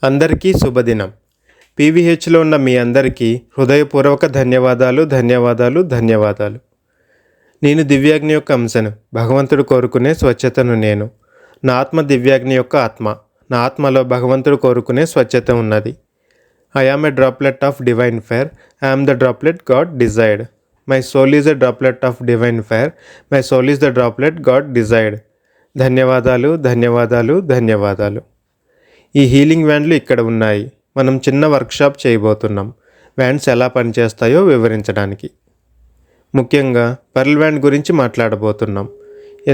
అందరికీ శుభదినం. పీవీహెచ్లో ఉన్న మీ అందరికీ హృదయపూర్వక ధన్యవాదాలు. నేను దివ్యాగ్ని యొక్క అంశను. భగవంతుడు కోరుకునే స్వచ్ఛతను నేను. నా ఆత్మ దివ్యాగ్ని యొక్క ఆత్మ. నా ఆత్మలో భగవంతుడు కోరుకునే స్వచ్ఛత ఉన్నది. I am a droplet of divine fire. I am the droplet God desired. My soul is a droplet of divine fire. My soul is the droplet God desired. ధన్యవాదాలు. ఈ హీలింగ్ వ్యాన్లు ఇక్కడ ఉన్నాయి. మనం చిన్న వర్క్షాప్ చేయబోతున్నాం. వ్యాన్స్ ఎలా పనిచేస్తాయో వివరించడానికి. ముఖ్యంగా పర్ల్ వ్యాన్ గురించి మాట్లాడబోతున్నాం.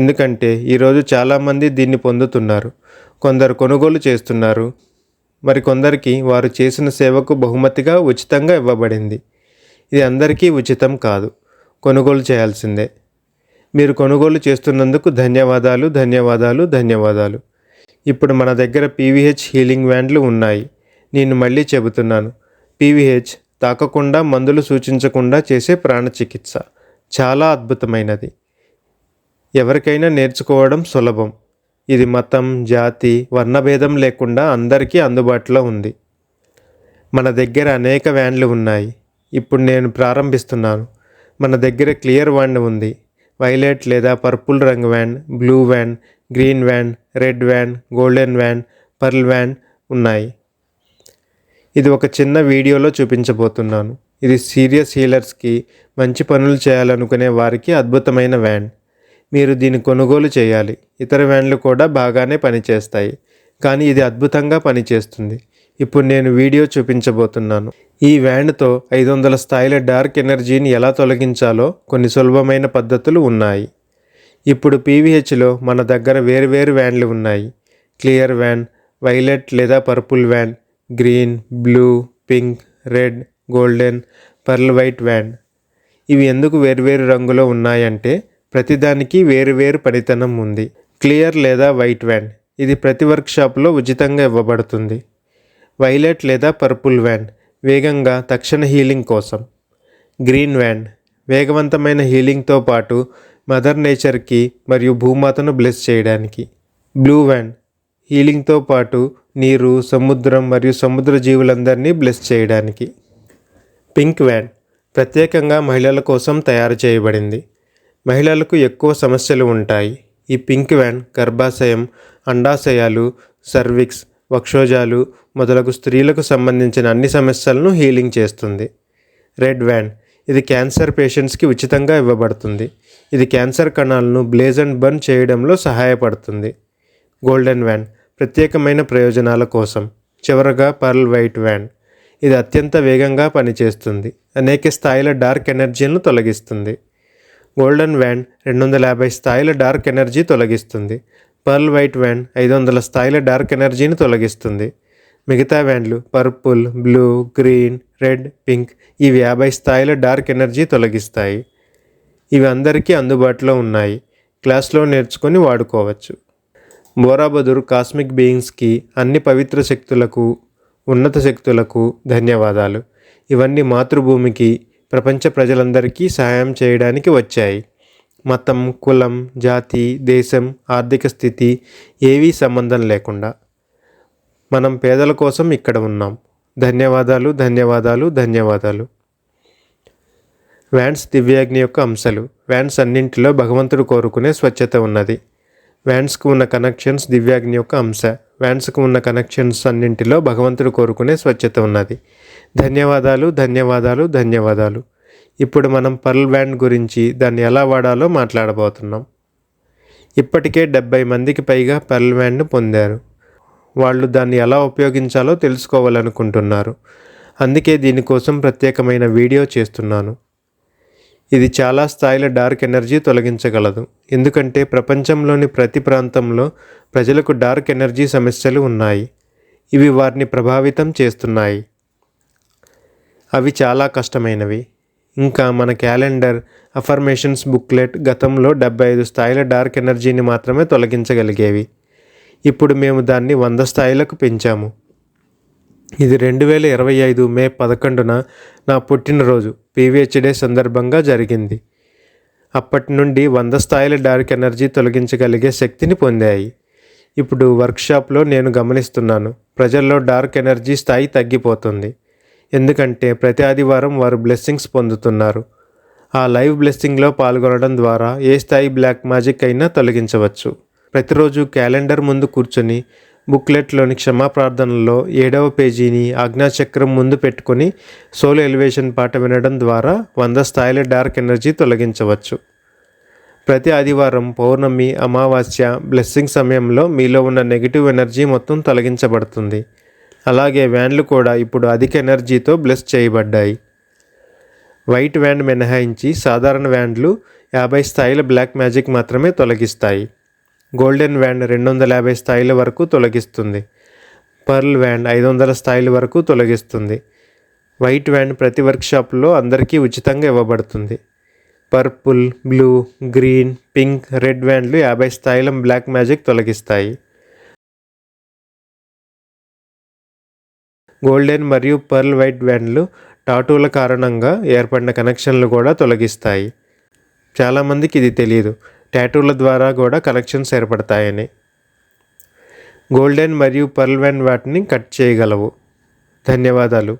ఎందుకంటే ఈరోజు చాలామంది దీన్ని పొందుతున్నారు. కొందరు కొనుగోలు చేస్తున్నారు. మరికొందరికి వారు చేసిన సేవకు బహుమతిగా ఉచితంగా ఇవ్వబడింది. ఇది అందరికీ ఉచితం కాదు, కొనుగోలు చేయాల్సిందే. మీరు కొనుగోలు చేస్తున్నందుకు ధన్యవాదాలు. ఇప్పుడు మన దగ్గర పీవీహెచ్ హీలింగ్ వ్యాన్లు ఉన్నాయి. నేను మళ్ళీ చెబుతున్నాను, పీవీహెచ్ తాకకుండా, మందులు సూచించకుండా చేసే ప్రాణచికిత్స చాలా అద్భుతమైనది. ఎవరికైనా నేర్చుకోవడం సులభం. ఇది మతం, జాతి, వర్ణభేదం లేకుండా అందరికీ అందుబాటులో ఉంది. మన దగ్గర అనేక వ్యాన్లు ఉన్నాయి. ఇప్పుడు నేను ప్రారంభిస్తున్నాను. మన దగ్గర క్లియర్ వ్యాన్ ఉంది, వైలెట్ లేదా పర్పుల్ రంగు van, blue van, green van, red van, golden van, pearl van ఉన్నాయి. ఇది ఒక చిన్న వీడియోలో చూపించబోతున్నాను. ఇది సీరియస్ హీలర్స్కి, మంచి పనులు చేయాలనుకునే వారికి అద్భుతమైన వ్యాన్. మీరు దీన్ని కొనుగోలు చేయాలి. ఇతర వ్యాన్లు కూడా బాగానే పనిచేస్తాయి, కానీ ఇది అద్భుతంగా పనిచేస్తుంది. ఇప్పుడు నేను వీడియో చూపించబోతున్నాను. ఈ వ్యాన్తో 500 స్థాయిల డార్క్ ఎనర్జీని ఎలా తొలగించాలో కొన్ని సులభమైన పద్ధతులు ఉన్నాయి. ఇప్పుడు పీవీహెచ్లో మన దగ్గర వేరువేరు వ్యాన్లు ఉన్నాయి. క్లియర్ వ్యాన్, వైలెట్ లేదా purple van, green, blue, pink, red, golden, pearl white van. ఇవి ఎందుకు వేరువేరు రంగులో ఉన్నాయంటే ప్రతిదానికి వేరువేరు పనితనం ఉంది. క్లియర్ లేదా వైట్ వ్యాన్, ఇది ప్రతి వర్క్షాప్లో ఉచితంగా ఇవ్వబడుతుంది. వైలెట్ లేదా పర్పుల్ వ్యాన్, వేగంగా తక్షణ హీలింగ్ కోసం. గ్రీన్ వ్యాన్, వేగవంతమైన హీలింగ్తో పాటు మదర్ నేచర్కి మరియు భూమాతను బ్లెస్ చేయడానికి. బ్లూ వ్యాన్, హీలింగ్తో పాటు నీరు, సముద్రం మరియు సముద్ర జీవులందరినీ బ్లెస్ చేయడానికి. పింక్ వ్యాన్, ప్రత్యేకంగా మహిళల కోసం తయారు చేయబడింది. మహిళలకు ఎక్కువ సమస్యలు ఉంటాయి. ఈ పింక్ వ్యాన్ గర్భాశయం, అండాశయాలు, సర్విక్స్, వక్షోజాలు మొదలగు స్త్రీలకు సంబంధించిన అన్ని సమస్యలను హీలింగ్ చేస్తుంది. రెడ్ వ్యాన్, ఇది క్యాన్సర్ పేషెంట్స్కి ఉచితంగా ఇవ్వబడుతుంది. ఇది క్యాన్సర్ కణాలను బ్లేజ్ అండ్ బర్న్ చేయడంలో సహాయపడుతుంది. గోల్డెన్ వ్యాన్, ప్రత్యేకమైన ప్రయోజనాల కోసం. చివరగా పర్ల్ వైట్ వ్యాన్, ఇది అత్యంత వేగంగా పనిచేస్తుంది. అనేక స్థాయిల డార్క్ ఎనర్జీలను తొలగిస్తుంది. గోల్డెన్ వ్యాన్ 250 స్థాయిల డార్క్ ఎనర్జీ తొలగిస్తుంది. పర్ల్ వైట్ వ్యాన్ 500 స్థాయిల డార్క్ ఎనర్జీని తొలగిస్తుంది. మిగతా వ్యాన్లు purple, blue, green, red, pink ఇవి 50 స్థాయిల డార్క్ ఎనర్జీ తొలగిస్తాయి. ఇవి అందరికీ అందుబాటులో ఉన్నాయి. క్లాస్లో నేర్చుకొని వాడుకోవచ్చు. బోరాబదుర్ కాస్మిక్ బీయింగ్స్కి, అన్ని పవిత్ర శక్తులకు, ఉన్నత శక్తులకు ధన్యవాదాలు. ఇవన్నీ మాతృభూమికి, ప్రపంచ ప్రజలందరికీ సహాయం చేయడానికి వచ్చాయి. మతం, కులం, జాతి, దేశం, ఆర్థిక స్థితి ఏవీ సంబంధం లేకుండా మనం పేదల కోసం ఇక్కడ ఉన్నాం. ధన్యవాదాలు. వ్యాన్స్ దివ్యాగ్ని యొక్క అంశాలు. వ్యాన్స్ అన్నింటిలో భగవంతుడు కోరుకునే స్వచ్ఛత ఉన్నది. వ్యాన్స్కు ఉన్న కనెక్షన్స్ దివ్యాగ్ని యొక్క అంశ. వ్యాన్స్కు ఉన్న కనెక్షన్స్ అన్నింటిలో భగవంతుడు కోరుకునే స్వచ్ఛత ఉన్నది. ధన్యవాదాలు. ఇప్పుడు మనం పర్ల్ వ్యాన్ గురించి, దాన్ని ఎలా వాడాలో మాట్లాడబోతున్నాం. ఇప్పటికే 70 మందికి పైగా పర్ల్ వ్యాన్ను పొందారు. వాళ్ళు దాన్ని ఎలా ఉపయోగించాలో తెలుసుకోవాలనుకుంటున్నారు. అందుకే దీనికోసం ప్రత్యేకమైన వీడియో చేస్తున్నాను. ఇది చాలా స్థాయిల డార్క్ ఎనర్జీ తొలగించగలదు. ఎందుకంటే ప్రపంచంలోని ప్రతి ప్రాంతంలో ప్రజలకు డార్క్ ఎనర్జీ సమస్యలు ఉన్నాయి. ఇవి వారిని ప్రభావితం చేస్తున్నాయి. అవి చాలా కష్టమైనవి. ఇంకా మన క్యాలెండర్, అఫర్మేషన్స్ బుక్లెట్ గతంలో 75 స్థాయిల డార్క్ ఎనర్జీని మాత్రమే తొలగించగలిగేవి. ఇప్పుడు మేము దాన్ని 100 స్థాయిలకు పెంచాము. ఇది 2025 మే 11న నా పుట్టినరోజు పీవీహెచ్ డే సందర్భంగా జరిగింది. అప్పటి నుండి 100 స్థాయిల డార్క్ ఎనర్జీ తొలగించగలిగే శక్తిని పొందాయి. ఇప్పుడు వర్క్షాప్లో నేను గమనిస్తున్నాను, ప్రజల్లో డార్క్ ఎనర్జీ స్థాయి తగ్గిపోతుంది. ఎందుకంటే ప్రతి ఆదివారం వారు బ్లెస్సింగ్స్ పొందుతున్నారు. ఆ లైవ్ బ్లెస్సింగ్లో పాల్గొనడం ద్వారా ఏ స్థాయి బ్లాక్ మ్యాజిక్ అయినా తొలగించవచ్చు. ప్రతిరోజు క్యాలెండర్ ముందు కూర్చొని బుక్లెట్లోని క్షమాప్రార్థనలో 7వ పేజీని ఆజ్ఞాచక్రం ముందు పెట్టుకొని సోల్ ఎలివేషన్ పాట వినడం ద్వారా 100 స్థాయిల డార్క్ ఎనర్జీ తొలగించవచ్చు. ప్రతి ఆదివారం పౌర్ణమి, అమావాస్య, బ్లెస్సింగ్ సమయంలో మీలో ఉన్న నెగిటివ్ ఎనర్జీ మొత్తం తొలగించబడుతుంది. అలాగే వ్యాండ్లు కూడా ఇప్పుడు అధిక ఎనర్జీతో బ్లెస్ చేయబడ్డాయి. వైట్ వ్యాండ్ మినహాయించి సాధారణ వ్యాండ్లు 50 స్థాయిల బ్లాక్ మ్యాజిక్ మాత్రమే తొలగిస్తాయి. గోల్డెన్ వ్యాండ్ 250 స్థాయిల వరకు తొలగిస్తుంది. పర్ల్ వ్యాండ్ 500 స్థాయిల వరకు తొలగిస్తుంది. వైట్ వ్యాండ్ ప్రతి వర్క్షాప్లో అందరికీ ఉచితంగా ఇవ్వబడుతుంది. Purple, blue, green, pink, red వ్యాండ్లు 50 స్థాయిల బ్లాక్ మ్యాజిక్ తొలగిస్తాయి. గోల్డెన్ మరియు పర్ల్ వైట్ వ్యాండ్లు టాటూల కారణంగా ఏర్పడిన కనెక్షన్లు కూడా తొలగిస్తాయి. చాలామందికి ఇది తెలియదు, టాటూల ద్వారా కూడా కనెక్షన్స్ ఏర్పడతాయని. గోల్డెన్ మరియు పర్ల్ వ్యాండ్ వాటిని కట్ చేయగలవు. ధన్యవాదాలు.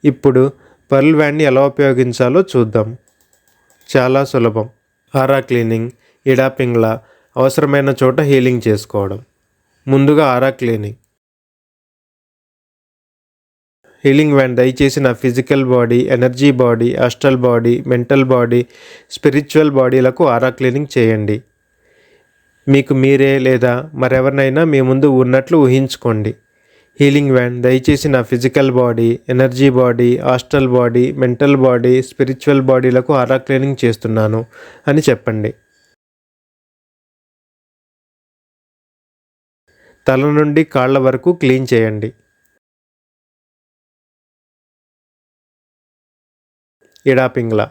ఇప్పుడు పర్ల్ వ్యాండ్ని ఎలా ఉపయోగించాలో చూద్దాం. చాలా సులభం. ఆరా క్లీనింగ్, ఇడా పింగ్లా, అవసరమైన చోట హీలింగ్ చేసుకోవడం. ముందుగా ఆరా క్లీనింగ్. హీలింగ్ వ్యాండ్ దయచేసి నా physical body, energy body, astral body, mental body, spiritual బాడీలకు ఆరా క్లీనింగ్ చేయండి. మీకు మీరే లేదా మరెవరినైనా మీ ముందు ఉన్నట్లు ఊహించుకోండి. హీలింగ్ వ్యాండ్ దయచేసి నా physical body, energy body, astral body, mental body, spiritual బాడీలకు ఆరా క్లీనింగ్ చేస్తున్నాను అని చెప్పండి. తల నుండి కాళ్ళ వరకు క్లీన్ చేయండి. ఇడా పింగ్లా.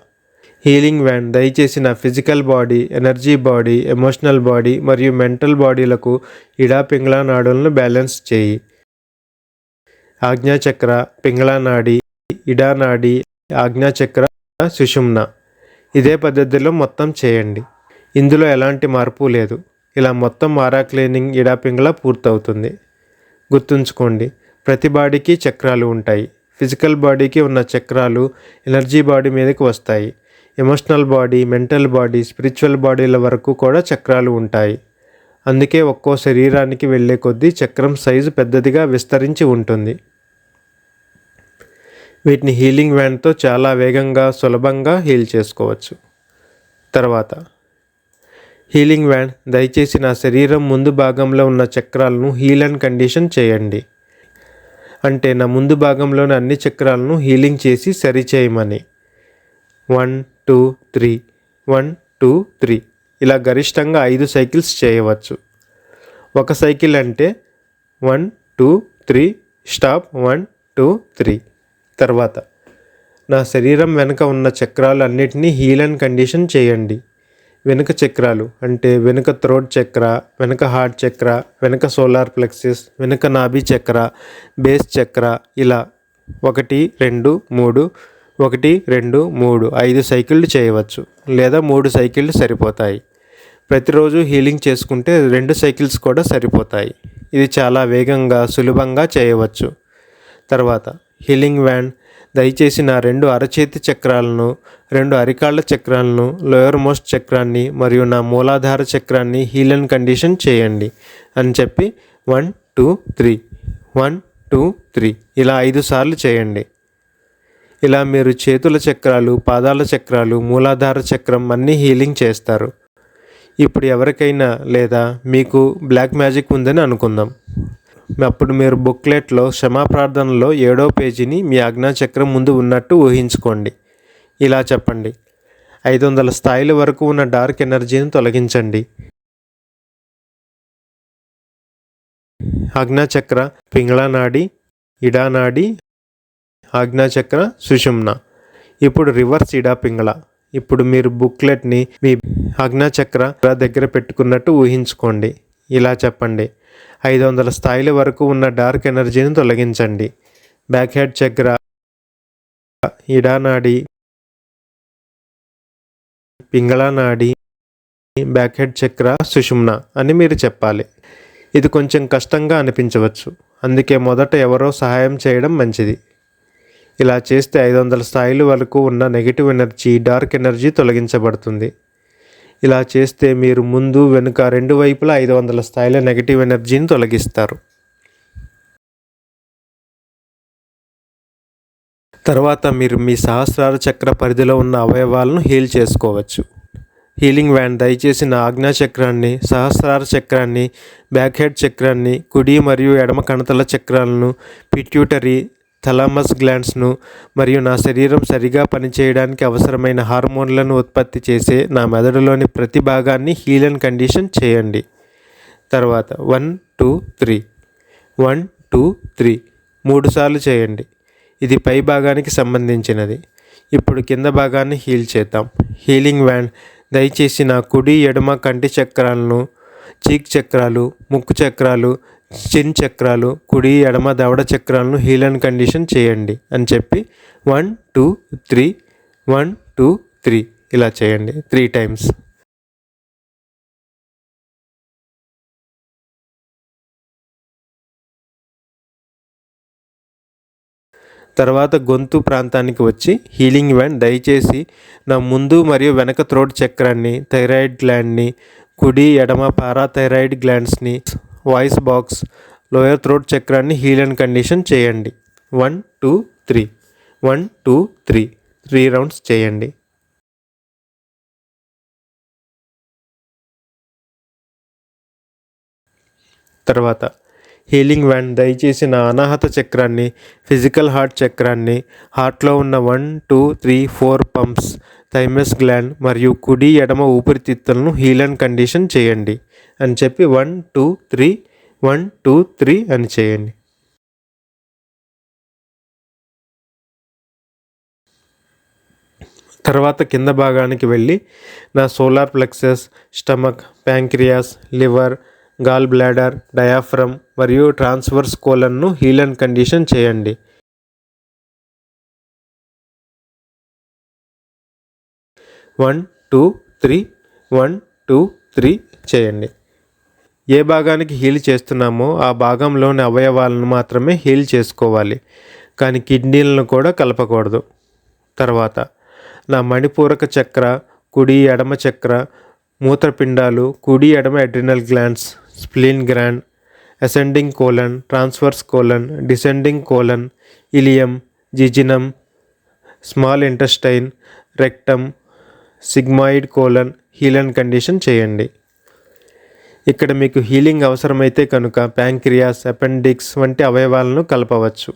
హీలింగ్ వ్యాండ్ దయచేసి నా physical body, energy body, emotional body మరియు మెంటల్ బాడీలకు ఇడా పింగ్లా నాడులను బ్యాలెన్స్ చేయి. ఆజ్ఞాచక్ర, పింగ్లా నాడి, ఇడా నాడి, ఆజ్ఞాచక్ర, సుషుమ్న. ఇదే పద్ధతిలో మొత్తం చేయండి. ఇందులో ఎలాంటి మార్పు లేదు. ఇలా మొత్తం ఆరా క్లీనింగ్ ఇడా పింగ్లా పూర్తవుతుంది. గుర్తుంచుకోండి, ప్రతి బాడీకి చక్రాలు ఉంటాయి. ఫిజికల్ బాడీకి ఉన్న చక్రాలు ఎనర్జీ బాడీ మీదకి వస్తాయి. Emotional body, mental body, spiritual బాడీల వరకు కూడా చక్రాలు ఉంటాయి. అందుకే ఒక్కో శరీరానికి వెళ్ళే కొద్దీ చక్రం సైజు పెద్దదిగా విస్తరించి ఉంటుంది. వీటిని హీలింగ్ వ్యాండ్తో చాలా వేగంగా, సులభంగా హీల్ చేసుకోవచ్చు. తర్వాత హీలింగ్ వ్యాండ్ దయచేసి నా శరీరం ముందు భాగంలో ఉన్న చక్రాలను హీల్ అండ్ కండిషన్ చేయండి. అంటే నా ముందు భాగంలోని అన్ని చక్రాలను హీలింగ్ చేసి సరిచేయమని. 1 2 3 1 2 3 ఇలా గరిష్టంగా 5 సైకిల్స్ చేయవచ్చు. ఒక సైకిల్ అంటే 1 2 3 స్టాప్ 1 2 3. తర్వాత నా శరీరం వెనుక ఉన్న చక్రాలు అన్నిటినీ హీల్ అండ్ కండిషన్ చేయండి. వెనుక చక్రాలు అంటే వెనుక థ్రోట్ చక్ర, వెనుక హార్ట్ చక్ర, వెనుక సోలార్ ప్లెక్సస్, వెనుక నాభి చక్ర, బేస్ చక్ర. ఇలా 1 2 3 1 2 3 5 సైకిళ్ళు చేయవచ్చు, లేదా 3 సైకిళ్ళు సరిపోతాయి. ప్రతిరోజు హీలింగ్ చేసుకుంటే 2 సైకిల్స్ కూడా సరిపోతాయి. ఇది చాలా వేగంగా, సులభంగా చేయవచ్చు. తర్వాత హీలింగ్ వ్యాండ్ దయచేసి నా 2 అరచేతి చక్రాలను, 2 అరికాళ్ళ చక్రాలను, లోయర్ మోస్ట్ చక్రాన్ని మరియు నా మూలాధార చక్రాన్ని హీల్ అండ్ కండిషన్ చేయండి అని చెప్పి 1 2 3 1 2 3 ఇలా 5 సార్లు చేయండి. ఇలా మీరు చేతుల చక్రాలు, పాదాల చక్రాలు, మూలాధార చక్రం అన్నీ హీలింగ్ చేస్తారు. ఇప్పుడు ఎవరికైనా లేదా మీకు బ్లాక్ మ్యాజిక్ ఉందని అనుకుందాం. అప్పుడు మీరు బుక్లెట్లో క్షమాప్రార్థనలో 7వ పేజీని మీ ఆజ్ఞాచక్రం ముందు ఉన్నట్టు ఊహించుకోండి. ఇలా చెప్పండి: 500 స్థాయిల వరకు ఉన్న డార్క్ ఎనర్జీని తొలగించండి. ఆజ్ఞాచక్ర, పింగ్లా నాడి, ఇడా నాడి, ఆజ్ఞాచక్ర, సుషుమ్న. ఇప్పుడు రివర్స్ ఇడా పింగ్లా. ఇప్పుడు మీరు బుక్లెట్ని మీ ఆజ్ఞాచక్ర దగ్గర పెట్టుకున్నట్టు ఊహించుకోండి. ఇలా చెప్పండి: 500 స్థాయిల వరకు ఉన్న డార్క్ ఎనర్జీని తొలగించండి. బ్యాక్ హెడ్ చక్ర, ఇడా నాడి, పింగళా నాడి, బ్యాక్ హెడ్ చక్ర, సుషుమ్న అని మీరు చెప్పాలి. ఇది కొంచెం కష్టంగా అనిపించవచ్చు. అందుకే మొదట ఎవరో సహాయం చేయడం మంచిది. ఇలా చేస్తే 500 స్థాయిల వరకు ఉన్న నెగిటివ్ ఎనర్జీ, డార్క్ ఎనర్జీ తొలగించబడుతుంది. ఇలా చేస్తే మీరు ముందు వెనుక రెండు వైపులా 500 స్థాయిల నెగిటివ్ ఎనర్జీని తొలగిస్తారు. తర్వాత మీరు మీ సహస్రార చక్ర పరిధిలో ఉన్న అవయవాలను హీల్ చేసుకోవచ్చు. హీలింగ్ వ్యాండ్ దయచేసి నా ఆజ్ఞా చక్రాన్ని, సహస్రార చక్రాన్ని, బ్యాక్ హెడ్ చక్రాన్ని, కుడి మరియు ఎడమ కణతల చక్రాలను, పిట్యూటరీ, థలామస్ గ్లాండ్స్ను మరియు నా శరీరం సరిగా పనిచేయడానికి అవసరమైన హార్మోన్లను ఉత్పత్తి చేసే నా మెదడులోని ప్రతి భాగాన్ని హీల్ అండ్ కండిషన్ చేయండి. తర్వాత 1 2 3 1 2 3 3 సార్లు చేయండి. ఇది పై భాగానికి సంబంధించినది. ఇప్పుడు కింద భాగాన్ని హీల్ చేద్దాం. హీలింగ్ వ్యాండ్ దయచేసి నా కుడి ఎడమ కంటి చక్రాలను, చీక్ చక్రాలు, ముక్కు చక్రాలు, చిన్ చక్రాలు, కుడి ఎడమ దవడ చక్రాలను హీల్ అండ్ కండిషన్ చేయండి అని చెప్పి 1 2 3 1 2 3 ఇలా చేయండి 3 టైమ్స్. తర్వాత గొంతు ప్రాంతానికి వచ్చి హీలింగ్ వ్యాండ్ దయచేసి నా ముందు మరియు వెనక థ్రోట్ చక్రాన్ని, థైరాయిడ్ గ్లాండ్ని, కుడి ఎడమ పారాథైరాయిడ్ గ్లాండ్స్ని, వాయిస్ బాక్స్, లోయర్ థ్రోట్ చక్రాన్ని హీల్ అండ్ కండిషన్ చేయండి. 1 2 3 1 2 3 3 రౌండ్స్ చేయండి. తర్వాత హీలింగ్ వ్యాండ్ దయచేసి నా అనాహత చక్రాన్ని, ఫిజికల్ హార్ట్ చక్రాన్ని, హార్ట్లో ఉన్న 1 2 3 4 పంప్స్, థైమస్ గ్లాండ్ మరియు కుడి ఎడమ ఊపిరితిత్తులను హీల్ అండ్ కండిషన్ చేయండి అని చెప్పి 1 2 3 1 2 3 అని చేయండి. తర్వాత కింద భాగానికి వెళ్ళి నా solar plexus, stomach, pancreas, liver, gall bladder, diaphragm మరియు ట్రాన్స్వర్స్ కోలన్ను హీల్ అండ్ కండిషన్ చేయండి. వన్ టూ త్రీ 1 2 3 చేయండి. ఏ భాగానికి హీల్ చేస్తున్నామో ఆ భాగంలోని అవయవాలను మాత్రమే హీల్ చేసుకోవాలి, కానీ కిడ్నీలను కూడా కలపకూడదు. తర్వాత నా మణిపూరక చక్ర, కుడి ఎడమ చక్ర, మూత్రపిండాలు, కుడి ఎడమ adrenal glands, spleen gland, ascending colon, transverse colon, descending colon, ileum, jejunum, small intestine, rectum, sigmoid colon heal and condition చేయండి. ఇక్కడ మీకు హీలింగ్ అవసరమైతే కనుక ప్యాంక్రియాస్, అపెండిక్స్ వంటి అవయవాలను కలపవచ్చు.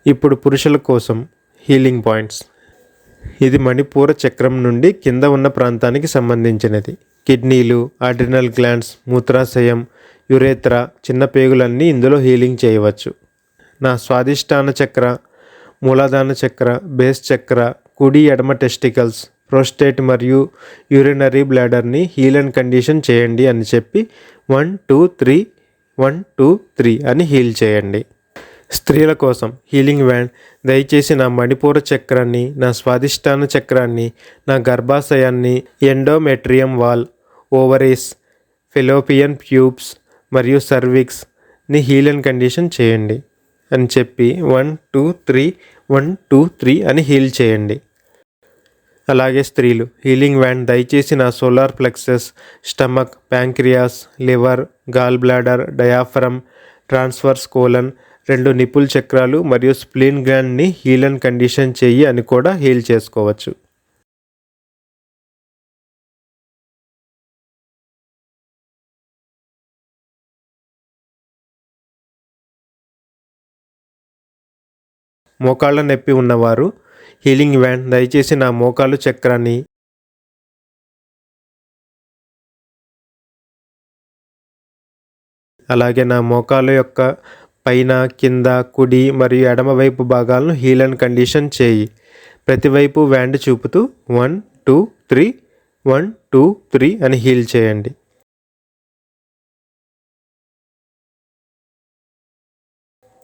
ఇప్పుడు పురుషుల కోసం హీలింగ్ పాయింట్స్. ఇది మణిపూర చక్రం నుండి కింద ఉన్న ప్రాంతానికి సంబంధించినది. కిడ్నీలు, అడ్రినల్ గ్లాండ్స్, మూత్రాశయం, యురేత్రా, చిన్న పేగులన్నీ ఇందులో హీలింగ్ చేయవచ్చు. నా స్వాదిష్టాన చక్ర, మూలాధాన చక్ర, బేస్ చక్ర, కుడి ఎడమ టెస్టికల్స్, ప్రోస్టేట్ మరియు యూరినరీ బ్లాడర్ని హీల్ అండ్ కండిషన్ చేయండి అని చెప్పి 1 2 3 1 2 3 అని హీల్ చేయండి. స్త్రీల కోసం హీలింగ్ వ్యాండ్ దయచేసి నా మణిపూర చక్రాన్ని, నా స్వాదిష్టాన చక్రాన్ని, నా గర్భాశయాన్ని, endometrium wall, ovaries, fallopian tubes మరియు సర్విక్స్ని హీల్ అండ్ కండిషన్ చేయండి అని చెప్పి 1 2 3 1 2 3 అని హీల్ చేయండి. అలాగే స్త్రీలు హీలింగ్ వ్యాండ్ దయచేసి నా solar plexus, stomach, pancreas, liver, gall bladder, diaphragm, transverse colon, 2 nipple చక్రాలు మరియు స్ప్లీన్ గ్లాండ్ని హీల్ అండ్ కండిషన్ చెయ్యి అని కూడా హీల్ చేసుకోవచ్చు. మోకాళ్ళ నొప్పి ఉన్నవారు హీలింగ్ వ్యాండ్ దయచేసి నా మోకాలు చక్రాన్ని, అలాగే నా మోకాలు యొక్క పైన, కింద, కుడి మరియు ఎడమవైపు భాగాలను హీల్ అండ్ కండిషన్ చేయి. ప్రతివైపు వ్యాండ్ చూపుతూ 1 2 3 1 2 3 అని హీల్ చేయండి.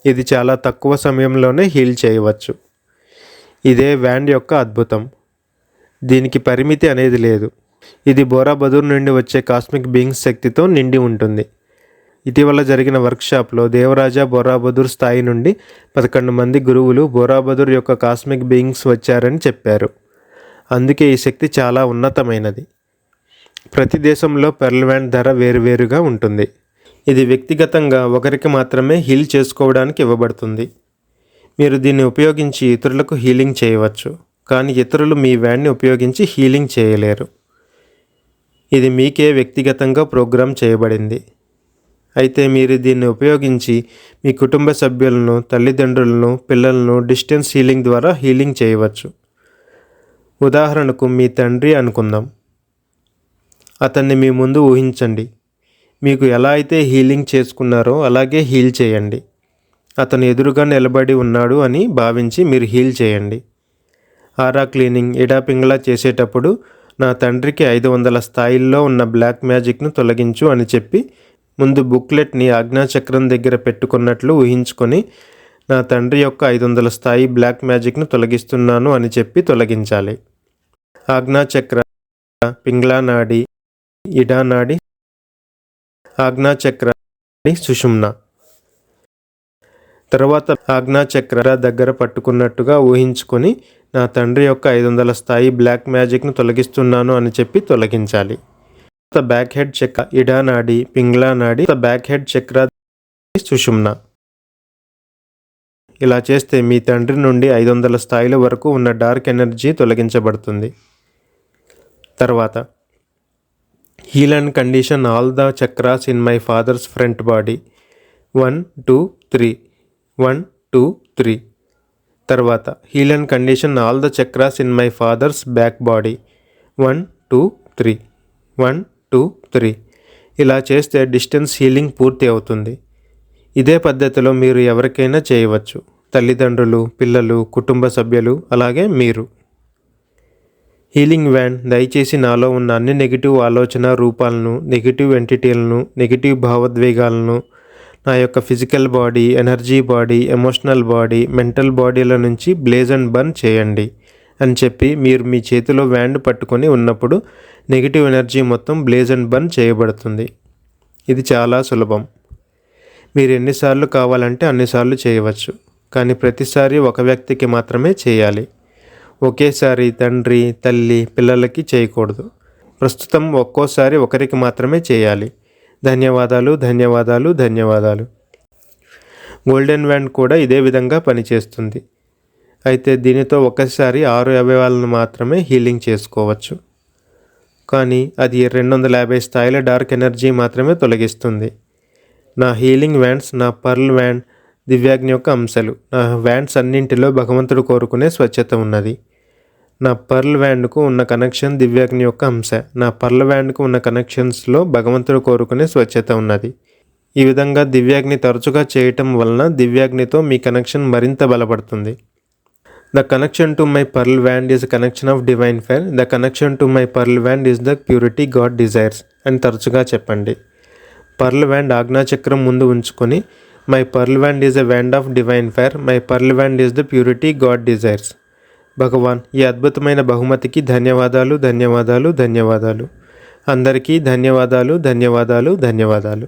ఇది చాలా తక్కువ సమయంలోనే హీల్ చేయవచ్చు. ఇదే వ్యాండ్ యొక్క అద్భుతం. దీనికి పరిమితి అనేది లేదు. ఇది బోరాబదూర్ నుండి వచ్చే కాస్మిక్ బీయింగ్స్ శక్తితో నిండి ఉంటుంది. ఇటీవల జరిగిన వర్క్షాప్లో దేవరాజా బోరాబదూర్ స్థాయి నుండి 11 మంది గురువులు బోరాబదూర్ యొక్క కాస్మిక్ బీయింగ్స్ వచ్చారని చెప్పారు. అందుకే ఈ శక్తి చాలా ఉన్నతమైనది. ప్రతి దేశంలో పెర్ల్ వ్యాండ్ ధర వేరువేరుగా ఉంటుంది. ఇది వ్యక్తిగతంగా ఒకరికి మాత్రమే హీల్ చేసుకోవడానికి ఇవ్వబడుతుంది. మీరు దీన్ని ఉపయోగించి ఇతరులకు హీలింగ్ చేయవచ్చు, కానీ ఇతరులు మీ వ్యాండ్ని ఉపయోగించి హీలింగ్ చేయలేరు. ఇది మీకే వ్యక్తిగతంగా ప్రోగ్రామ్ చేయబడింది. అయితే మీరు దీన్ని ఉపయోగించి మీ కుటుంబ సభ్యులను, తల్లిదండ్రులను, పిల్లలను డిస్టెన్స్ హీలింగ్ ద్వారా హీలింగ్ చేయవచ్చు. ఉదాహరణకు మీ తండ్రి అనుకుందాం. అతన్ని మీ ముందు ఊహించండి. మీకు ఎలా అయితే హీలింగ్ చేసుకున్నారో అలాగే హీల్ చేయండి. అతను ఎదురుగా నిలబడి ఉన్నాడు అని భావించి మీరు హీల్ చేయండి. ఆరా క్లీనింగ్, ఇడా పింగళా చేసేటప్పుడు నా తండ్రికి 500 స్థాయిల్లో ఉన్న బ్లాక్ మ్యాజిక్ను తొలగించు అని చెప్పి ముందు బుక్లెట్ని ఆజ్ఞాచక్రం దగ్గర పెట్టుకున్నట్లు ఊహించుకొని నా తండ్రి యొక్క 500 స్థాయి బ్లాక్ మ్యాజిక్ను తొలగిస్తున్నాను అని చెప్పి తొలగించాలి. ఆజ్ఞాచక్ర, పింగళా నాడి, ఇడా నాడి, ఆజ్ఞాచక్ర, సుషుమ్న. తర్వాత ఆజ్ఞాచక్ర దగ్గర పట్టుకున్నట్టుగా ఊహించుకొని నా తండ్రి యొక్క 500 స్థాయి బ్లాక్ మ్యాజిక్ను తొలగిస్తున్నాను అని చెప్పి తొలగించాలి. బ్యాక్ హెడ్ చక్ర, ఇడా నాడి, పింగళా నాడి, బ్యాక్ హెడ్ చక్ర, సుషుమ్న. ఇలా చేస్తే మీ తండ్రి నుండి 500 స్థాయిల వరకు ఉన్న డార్క్ ఎనర్జీ తొలగించబడుతుంది. తర్వాత heal and condition all the chakras in my father's front body 1 2 3 1 2 3. తర్వాత heal and condition all the chakras in my father's back body 1 2 3 1 2 3. ఇలా చేస్తే డిస్టెన్స్ హీలింగ్ పూర్తి అవుతుంది. ఇదే పద్ధతిలో మీరు ఎవరికైనా చేయవచ్చు. తల్లిదండ్రులు, పిల్లలు, కుటుంబ సభ్యులు, అలాగే మీరు. హీలింగ్ వ్యాండ్ దయచేసి నాలో ఉన్న అన్ని నెగిటివ్ ఆలోచన రూపాలను, నెగిటివ్ ఎంటిటీలను, నెగిటివ్ భావోద్వేగాలను నా యొక్క physical body, energy body, emotional body, mental బాడీల నుంచి బ్లేజ్ అండ్ బర్న్ చేయండి అని చెప్పి మీరు మీ చేతిలో వ్యాండ్ పట్టుకొని ఉన్నప్పుడు నెగిటివ్ ఎనర్జీ మొత్తం బ్లేజ్ అండ్ బర్న్ చేయబడుతుంది. ఇది చాలా సులభం. మీరు ఎన్నిసార్లు కావాలంటే అన్నిసార్లు చేయవచ్చు, కానీ ప్రతిసారి ఒక వ్యక్తికి మాత్రమే చేయాలి. ఒకేసారి తండ్రి, తల్లి, పిల్లలకి చేయకూడదు. ప్రస్తుతం ఒక్కోసారి ఒకరికి మాత్రమే చేయాలి. ధన్యవాదాలు, ధన్యవాదాలు, ధన్యవాదాలు. గోల్డెన్ వ్యాండ్ కూడా ఇదే విధంగా పనిచేస్తుంది. అయితే దీనితో ఒక్కసారి 6 అవయవాలను మాత్రమే హీలింగ్ చేసుకోవచ్చు, కానీ అది 250 స్థాయిల డార్క్ ఎనర్జీ మాత్రమే తొలగిస్తుంది. నా హీలింగ్ వ్యాండ్స్, నా పర్ల్ వ్యాండ్ దివ్యాగ్ని యొక్క అంశాలు. నా వ్యాండ్స్ అన్నింటిలో భగవంతుడు కోరుకునే స్వచ్ఛత ఉన్నది. నా పర్ల్ వ్యాండ్కు ఉన్న కనెక్షన్ దివ్యాగ్ని యొక్క అంశ. నా పర్ల్ వ్యాండ్కు ఉన్న కనెక్షన్స్లో భగవంతుడు కోరుకునే స్వచ్ఛత ఉన్నది. ఈ విధంగా దివ్యాగ్ని తరచుగా చేయటం వలన దివ్యాగ్నితో మీ కనెక్షన్ మరింత బలపడుతుంది. The connection to my pearl wand is a connection of divine fire. The connection to my pearl wand is the purity God desires అని తరచుగా చెప్పండి. పర్ల్ వ్యాండ్ ఆజ్ఞాచక్రం ముందు ఉంచుకొని my pearl wand is a wand of divine fire, my pearl wand is the purity God desires. భగవాన్, ఈ అద్భుతమైన బహుమతికి ధన్యవాదాలు, ధన్యవాదాలు, ధన్యవాదాలు. అందరికీ ధన్యవాదాలు, ధన్యవాదాలు, ధన్యవాదాలు.